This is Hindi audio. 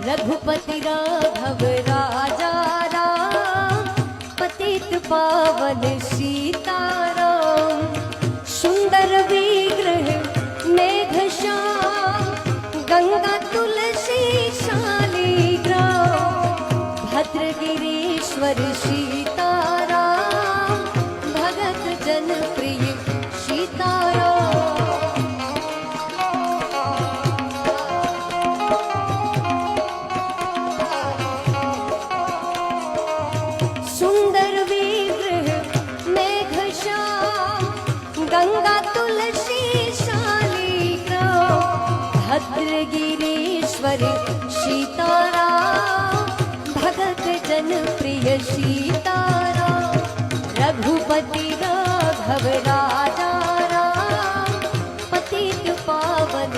रघुपति राघव राजा राम, पतित पावन सीताराम। सुंदर विग्रह मेघ श्याम, गंगा तुलसी शालिग्राम। भद्रगिरीश्वर सीताराम, भगत जन प्रिय सीताराम। सुंदर विग्रह मेघ श्याम, गंगा तुलसी शालिग्राम। भद्रगिरीश्वर सीताराम, भगत जन प्रिय सीताराम। रघुपति राघव राजा राम, पतित पावन